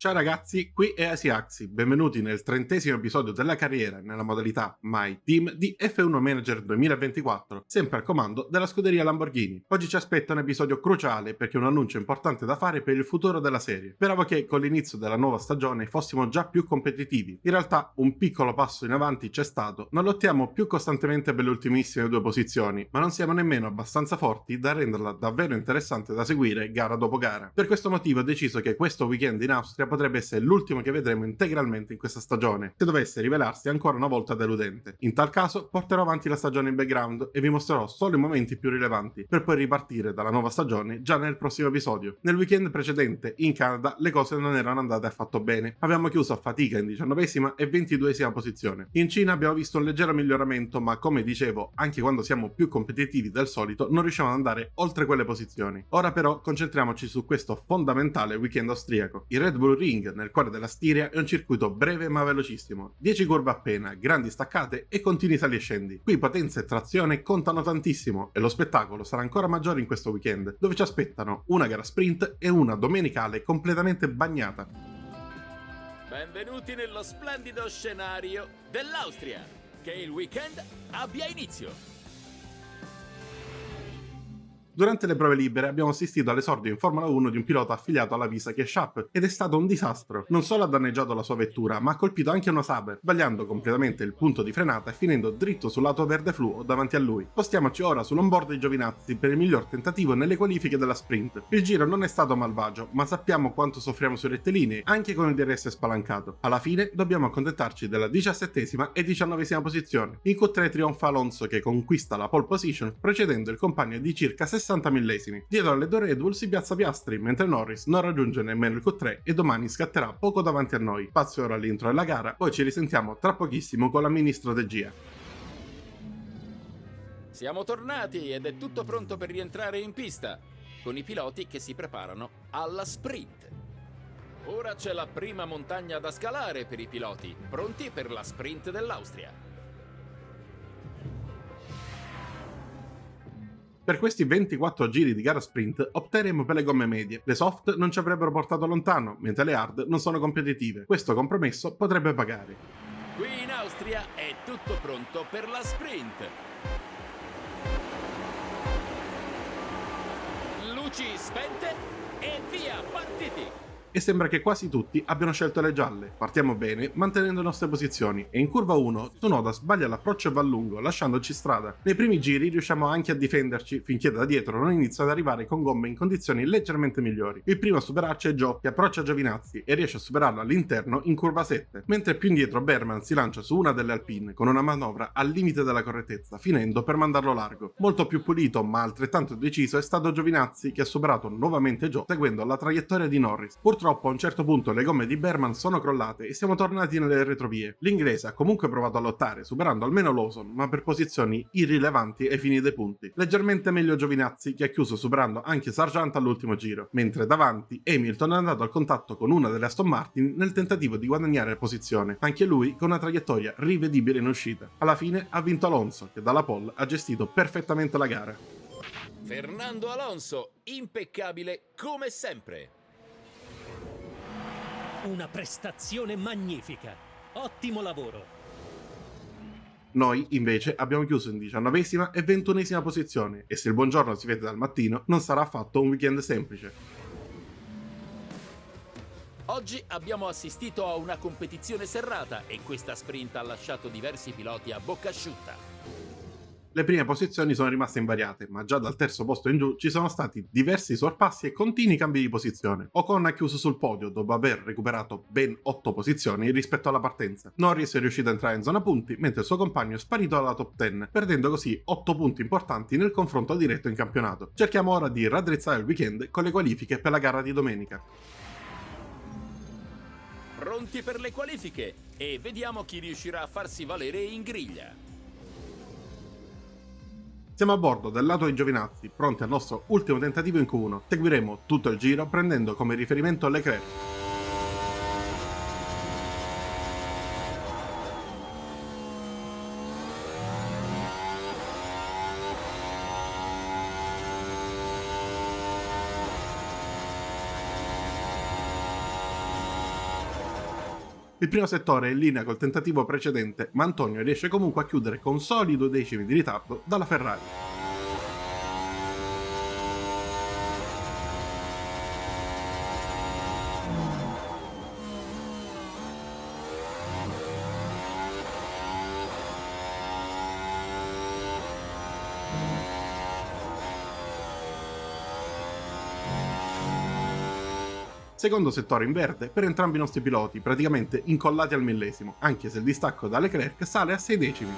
Ciao ragazzi, qui è Asiaxi, benvenuti nel 30° episodio della carriera nella modalità My Team di F1 Manager 2024, sempre al comando della scuderia Lamborghini. Oggi ci aspetta un episodio cruciale perché è un annuncio importante da fare per il futuro della serie. Speravo che con l'inizio della nuova stagione fossimo già più competitivi. In realtà un piccolo passo in avanti c'è stato, non lottiamo più costantemente per le ultimissime due posizioni, ma non siamo nemmeno abbastanza forti da renderla davvero interessante da seguire gara dopo gara. Per questo motivo ho deciso che questo weekend in Austria potrebbe essere l'ultimo che vedremo integralmente in questa stagione, se dovesse rivelarsi ancora una volta deludente. In tal caso porterò avanti la stagione in background e vi mostrerò solo i momenti più rilevanti, per poi ripartire dalla nuova stagione già nel prossimo episodio. Nel weekend precedente, in Canada, le cose non erano andate affatto bene. Abbiamo chiuso a fatica in 19ª e 22ª posizione. In Cina abbiamo visto un leggero miglioramento, ma come dicevo, anche quando siamo più competitivi del solito, non riusciamo ad andare oltre quelle posizioni. Ora però concentriamoci su questo fondamentale weekend austriaco. Il Red Bull Ring, nel cuore della Stiria, è un circuito breve ma velocissimo. 10 curve appena, grandi staccate e continui sali e scendi. Qui potenza e trazione contano tantissimo e lo spettacolo sarà ancora maggiore in questo weekend, dove ci aspettano una gara sprint e una domenicale completamente bagnata. Benvenuti nello splendido scenario dell'Austria. Che il weekend abbia inizio. Durante le prove libere abbiamo assistito all'esordio in Formula 1 di un pilota affiliato alla Visa Cash ed è stato un disastro. Non solo ha danneggiato la sua vettura, ma ha colpito anche una Saber, sbagliando completamente il punto di frenata e finendo dritto sul lato verde fluo davanti a lui. Spostiamoci ora sull'onboard di Giovinazzi per il miglior tentativo nelle qualifiche della sprint. Il giro non è stato malvagio, ma sappiamo quanto soffriamo sui rettilinei, anche con il DRS spalancato. Alla fine dobbiamo accontentarci della 17ª e 19ª posizione. In Q3 trionfa Alonso che conquista la pole position, precedendo il compagno di circa 60 millesimi. Dietro alle due Red Bull si piazza Piastri, mentre Norris non raggiunge nemmeno il Q3 e domani scatterà poco davanti a noi. Spazio ora all'intro della gara, poi ci risentiamo tra pochissimo con la mini strategia. Siamo tornati ed è tutto pronto per rientrare in pista, con i piloti che si preparano alla sprint. Ora c'è la prima montagna da scalare per i piloti, pronti per la sprint dell'Austria. Per questi 24 giri di gara sprint opteremo per le gomme medie. Le soft non ci avrebbero portato lontano, mentre le hard non sono competitive. Questo compromesso potrebbe pagare. Qui in Austria è tutto pronto per la sprint. Luci spente e via, partiti! E sembra che quasi tutti abbiano scelto le gialle. Partiamo bene, mantenendo le nostre posizioni, e in curva 1 Tsunoda sbaglia l'approccio e va a lungo, lasciandoci strada. Nei primi giri riusciamo anche a difenderci, finché da dietro non inizia ad arrivare con gomme in condizioni leggermente migliori. Il primo a superarci è Gio, che approccia Giovinazzi e riesce a superarlo all'interno in curva 7, mentre più indietro Berman si lancia su una delle Alpine con una manovra al limite della correttezza, finendo per mandarlo largo. Molto più pulito, ma altrettanto deciso, è stato Giovinazzi, che ha superato nuovamente Gio seguendo la traiettoria di Norris. Purtroppo a un certo punto le gomme di Berman sono crollate e siamo tornati nelle retrovie. L'inglese ha comunque provato a lottare, superando almeno Lawson, ma per posizioni irrilevanti ai fini dei punti. Leggermente meglio Giovinazzi, che ha chiuso superando anche Sargent all'ultimo giro, mentre davanti Hamilton è andato al contatto con una delle Aston Martin nel tentativo di guadagnare posizione, anche lui con una traiettoria rivedibile in uscita. Alla fine ha vinto Alonso, che dalla pole ha gestito perfettamente la gara. Fernando Alonso, impeccabile come sempre. Una prestazione magnifica. Ottimo lavoro. Noi, invece, abbiamo chiuso in 19ª e 21ª posizione, e se il buongiorno si vede dal mattino, non sarà affatto un weekend semplice. Oggi abbiamo assistito a una competizione serrata e questa sprint ha lasciato diversi piloti a bocca asciutta. Le prime posizioni sono rimaste invariate, ma già dal terzo posto in giù ci sono stati diversi sorpassi e continui cambi di posizione. Ocon ha chiuso sul podio dopo aver recuperato ben 8 posizioni rispetto alla partenza. Norris è riuscito a entrare in zona punti, mentre il suo compagno è sparito dalla top 10, perdendo così 8 punti importanti nel confronto diretto in campionato. Cerchiamo ora di raddrizzare il weekend con le qualifiche per la gara di domenica. Pronti per le qualifiche e vediamo chi riuscirà a farsi valere in griglia. Siamo a bordo del lato di Giovinazzi, pronti al nostro ultimo tentativo in Q1. Seguiremo tutto il giro prendendo come riferimento Leclerc. Il primo settore è in linea col tentativo precedente, ma Antonio riesce comunque a chiudere con soli 2 decimi di ritardo dalla Ferrari. Secondo settore in verde per entrambi i nostri piloti, praticamente incollati al millesimo, anche se il distacco da Leclerc sale a 6 decimi.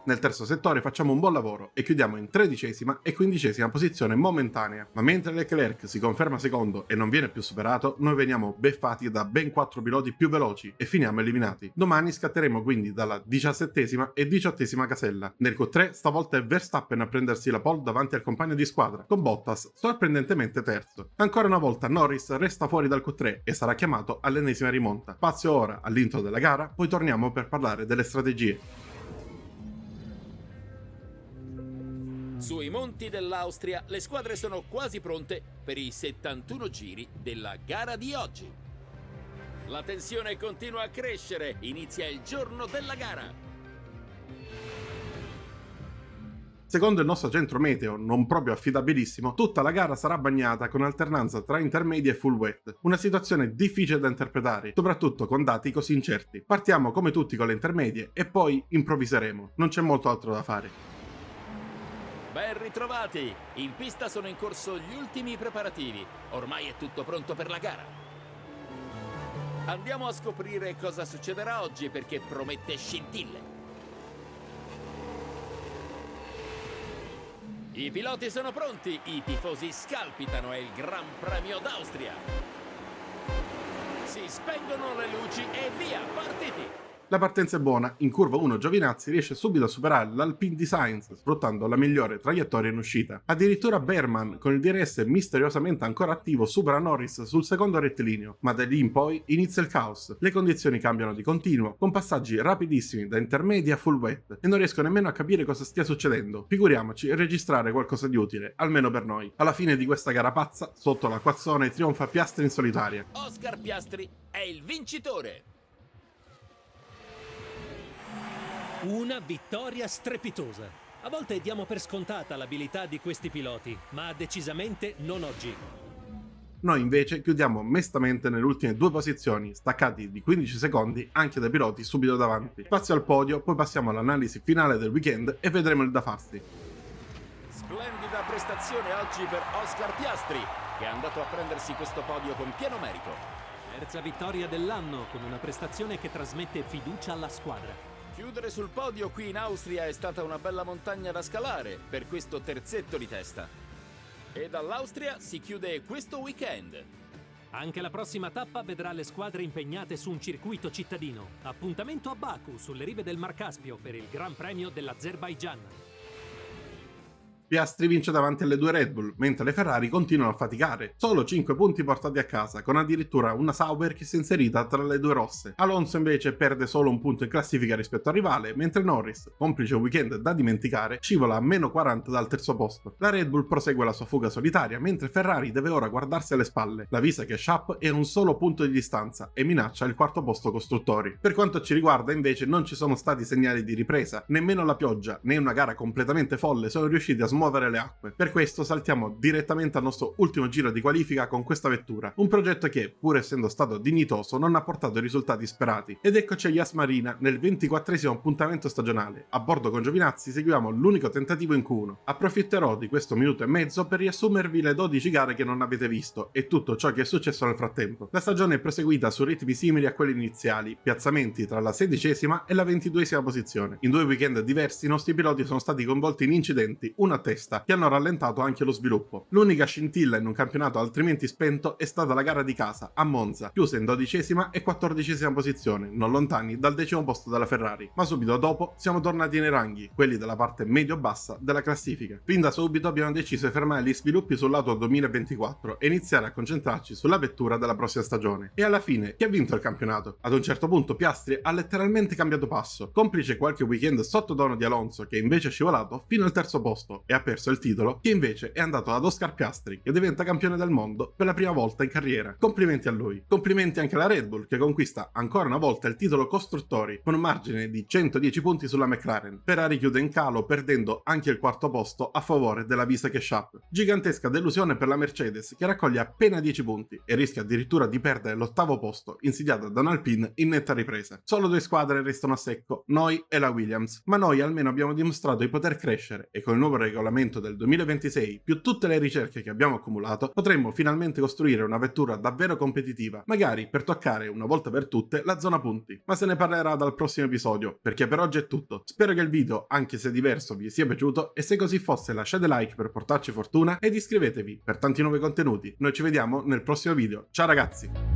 Nel terzo settore facciamo un buon lavoro e chiudiamo in 13ª e 15ª posizione momentanea, ma mentre Leclerc si conferma secondo e non viene più superato, noi veniamo beffati da ben 4 piloti più veloci e finiamo eliminati. Domani scatteremo quindi dalla 17ª e 18ª casella. Nel Q3 stavolta è Verstappen a prendersi la pole davanti al compagno di squadra, con Bottas sorprendentemente terzo. Ancora una volta Norris resta fuori dal Q3 e sarà chiamato all'ennesima rimonta. Spazio ora all'intro della gara, poi torniamo per parlare delle strategie. Sui monti dell'Austria le squadre sono quasi pronte per i 71 giri della gara di oggi. La tensione continua a crescere, inizia il giorno della gara. Secondo il nostro centro meteo, non proprio affidabilissimo, tutta la gara sarà bagnata con alternanza tra intermedi e full wet. Una situazione difficile da interpretare, soprattutto con dati così incerti. Partiamo come tutti con le intermedie e poi improvviseremo. Non c'è molto altro da fare. Ben ritrovati! In pista sono in corso gli ultimi preparativi. Ormai è tutto pronto per la gara. Andiamo a scoprire cosa succederà oggi perché promette scintille. I piloti sono pronti, i tifosi scalpitano, è il Gran Premio d'Austria. Si spengono le luci e via, partiti! La partenza è buona, in curva 1 Giovinazzi riesce subito a superare l'Alpine di Sainz sfruttando la migliore traiettoria in uscita. Addirittura Behrman con il DRS misteriosamente ancora attivo supera Norris sul secondo rettilineo, ma da lì in poi inizia il caos. Le condizioni cambiano di continuo, con passaggi rapidissimi da intermedi a full wet e non riesco nemmeno a capire cosa stia succedendo. Figuriamoci registrare qualcosa di utile, almeno per noi. Alla fine di questa gara pazza, sotto l'acquazzone trionfa Piastri in solitaria. Oscar Piastri è il vincitore! Una vittoria strepitosa. A volte diamo per scontata l'abilità di questi piloti, ma decisamente non oggi. Noi invece chiudiamo mestamente nelle ultime 2 posizioni, staccati di 15 secondi anche dai piloti subito davanti. Spazio al podio, poi passiamo all'analisi finale del weekend e vedremo il da farsi. Splendida prestazione oggi per Oscar Piastri, che è andato a prendersi questo podio con pieno merito. Terza vittoria dell'anno, con una prestazione che trasmette fiducia alla squadra. Chiudere sul podio qui in Austria è stata una bella montagna da scalare per questo terzetto di testa. E dall'Austria si chiude questo weekend. Anche la prossima tappa vedrà le squadre impegnate su un circuito cittadino. Appuntamento a Baku, sulle rive del Mar Caspio, per il Gran Premio dell'Azerbaigian. Piastri vince davanti alle 2 Red Bull, mentre le Ferrari continuano a faticare. Solo 5 punti portati a casa, con addirittura una Sauber che si è inserita tra le 2 rosse. Alonso invece perde solo un punto in classifica rispetto al rivale, mentre Norris, complice un weekend da dimenticare, scivola a meno 40 dal terzo posto. La Red Bull prosegue la sua fuga solitaria, mentre Ferrari deve ora guardarsi alle spalle. L'avvisa che Sharp è un solo punto di distanza e minaccia il quarto posto costruttori. Per quanto ci riguarda invece non ci sono stati segnali di ripresa, nemmeno la pioggia né una gara completamente folle sono riusciti a smuovere le acque. Per questo saltiamo direttamente al nostro ultimo giro di qualifica con questa vettura, un progetto che, pur essendo stato dignitoso, non ha portato i risultati sperati. Ed eccoci a Yas Marina nel 24esimo appuntamento stagionale. A bordo con Giovinazzi seguiamo l'unico tentativo in Q1. Approfitterò di questo minuto e mezzo per riassumervi le 12 gare che non avete visto e tutto ciò che è successo nel frattempo. La stagione è proseguita su ritmi simili a quelli iniziali, piazzamenti tra la 16esima e la 22esima posizione. In 2 weekend diversi i nostri piloti sono stati coinvolti in incidenti, uno a testa che hanno rallentato anche lo sviluppo. L'unica scintilla in un campionato altrimenti spento è stata la gara di casa a Monza, chiusa in 12ª e 14ª posizione, non lontani dal 10° posto della Ferrari, ma subito dopo siamo tornati nei ranghi, quelli della parte medio-bassa della classifica. Fin da subito abbiamo deciso di fermare gli sviluppi sul lato 2024 e iniziare a concentrarci sulla vettura della prossima stagione. E alla fine, chi ha vinto il campionato? Ad un certo punto Piastri ha letteralmente cambiato passo, complice qualche weekend sottotono di Alonso che invece è scivolato fino al 3° posto e ha perso il titolo, che invece è andato ad Oscar Piastri, che diventa campione del mondo per la prima volta in carriera. Complimenti a lui. Complimenti anche alla Red Bull, che conquista ancora una volta il titolo costruttori con un margine di 110 punti sulla McLaren. Ferrari chiude in calo perdendo anche il 4° posto a favore della Visa Cash Up. Gigantesca delusione per la Mercedes, che raccoglie appena 10 punti e rischia addirittura di perdere l'8° posto insidiata da un Alpine in netta ripresa. Solo 2 squadre restano a secco, noi e la Williams, ma noi almeno abbiamo dimostrato di poter crescere e con il nuovo regolamento del 2026 più tutte le ricerche che abbiamo accumulato potremmo finalmente costruire una vettura davvero competitiva, magari per toccare una volta per tutte la zona punti. Ma se ne parlerà dal prossimo episodio, perché per oggi è tutto. Spero che il video, anche se diverso, vi sia piaciuto e se così fosse lasciate like per portarci fortuna ed iscrivetevi per tanti nuovi contenuti. Noi ci vediamo nel prossimo video. Ciao ragazzi!